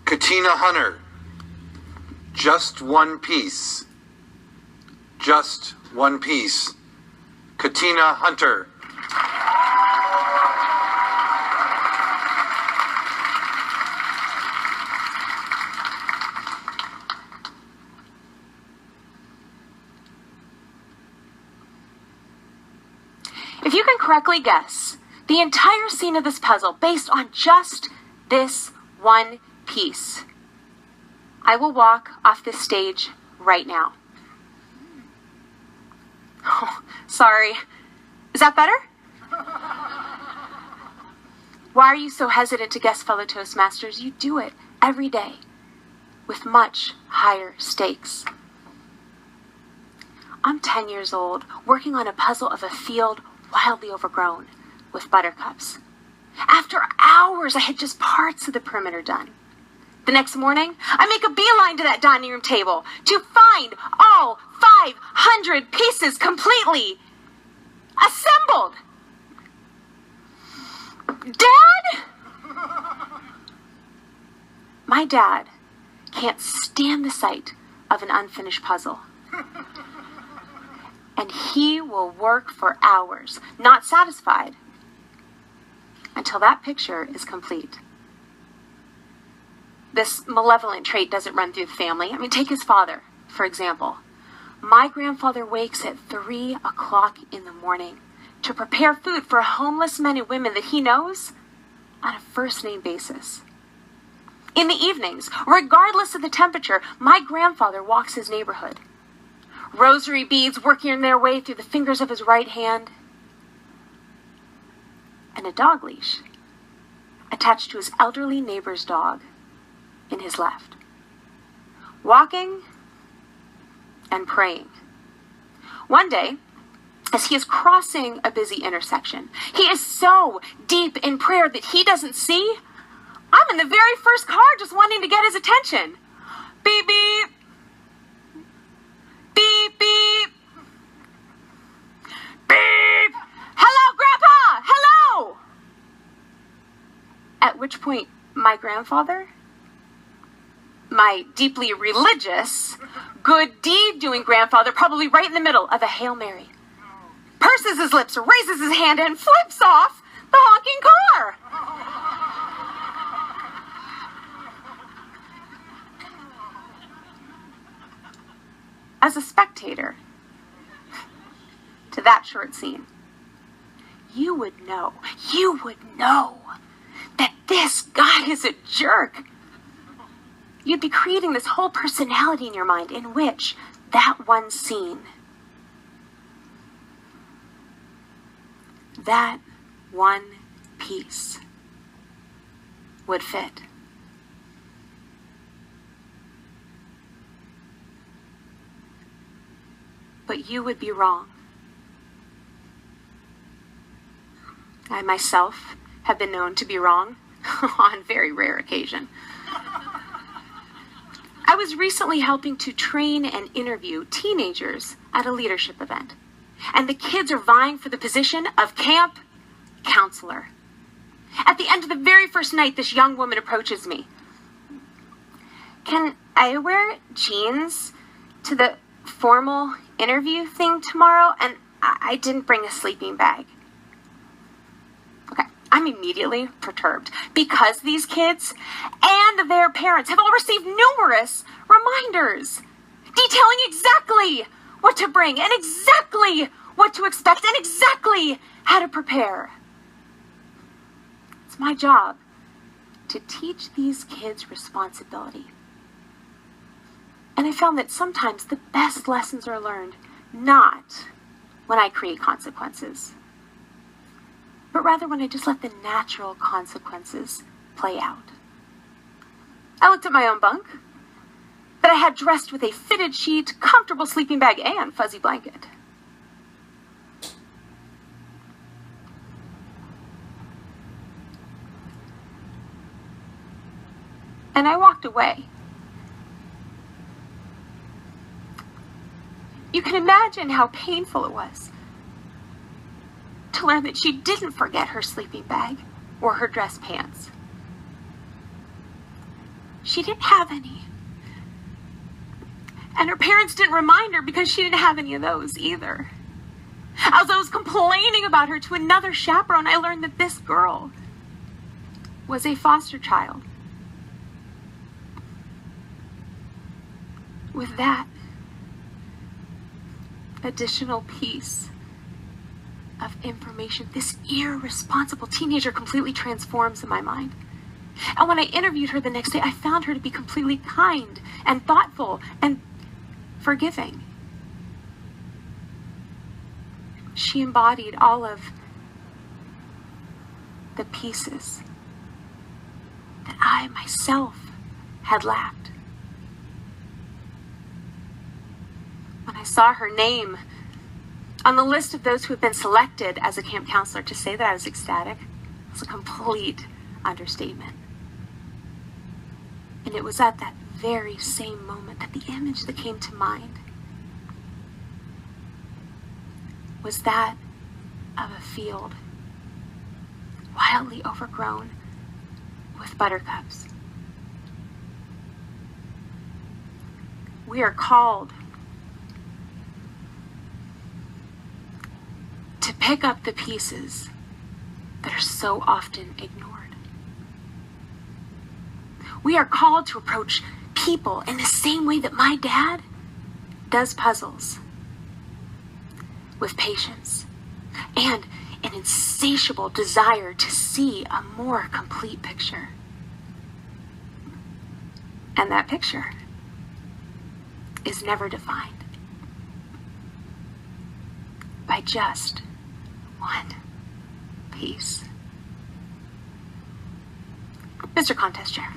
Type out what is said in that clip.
Katina Hunter. Just one piece. Just one piece. Katina Hunter. If you can correctly guess the entire scene of this puzzle based on just this one piece, I will walk off this stage right now. Oh, sorry. Is that better? Why are you so hesitant to guess, fellow Toastmasters? You do it every day with much higher stakes. I'm 10 years old, working on a puzzle of a field wildly overgrown with buttercups. After hours, I had just parts of the perimeter done. The next morning, I make a beeline to that dining room table to find all 500 pieces completely assembled. Dad? My dad can't stand the sight of an unfinished puzzle. And he will work for hours, not satisfied, until that picture is complete. This malevolent trait doesn't run through the family. I mean, take his father, for example. My grandfather wakes at 3 o'clock in the morning to prepare food for homeless men and women that he knows on a first-name basis. In the evenings, regardless of the temperature, my grandfather walks his neighborhood. Rosary beads working their way through the fingers of his right hand, and a dog leash attached to his elderly neighbor's dog in his left. Walking and praying. One day, as he is crossing a busy intersection, he is so deep in prayer that he doesn't see. I'm in the very first car just wanting to get his attention. Beep, beep. Beep, beep. Beep. Hello, Grandpa. Hello. At which point, my grandfather, my deeply religious, good deed-doing grandfather, probably right in the middle of a Hail Mary, purses his lips, raises his hand, and flips off the honking car. As a spectator to that short scene, you would know that this guy is a jerk. You'd be creating this whole personality in your mind in which that one scene, that one piece would fit. But you would be wrong. I myself have been known to be wrong on very rare occasion. I was recently helping to train and interview teenagers at a leadership event, and the kids are vying for the position of camp counselor. At the end of the very first night, this young woman approaches me. Can I wear jeans to the formal interview thing tomorrow? And I didn't bring a sleeping bag. Okay, I'm immediately perturbed because these kids and their parents have all received numerous reminders detailing exactly what to bring and exactly what to expect and exactly how to prepare. It's my job to teach these kids responsibility. And I found that sometimes the best lessons are learned not when I create consequences, but rather when I just let the natural consequences play out. I looked at my own bunk, that I had dressed with a fitted sheet, comfortable sleeping bag, and fuzzy blanket. And I walked away. You can imagine how painful it was to learn that she didn't forget her sleeping bag or her dress pants. She didn't have any. And her parents didn't remind her because she didn't have any of those either. As I was complaining about her to another chaperone, I learned that this girl was a foster child. With that additional piece of information, this irresponsible teenager completely transforms in my mind. And when I interviewed her the next day, I found her to be completely kind and thoughtful and forgiving. She embodied all of the pieces that I myself had lacked. When I saw her name on the list of those who had been selected as a camp counselor, to say that I was ecstatic was a complete understatement. And it was at that very same moment that the image that came to mind was that of a field wildly overgrown with buttercups. We are called to pick up the pieces that are so often ignored. We are called to approach people in the same way that my dad does puzzles, with patience and an insatiable desire to see a more complete picture. And that picture is never defined by just one piece. Mr. Contest Chair.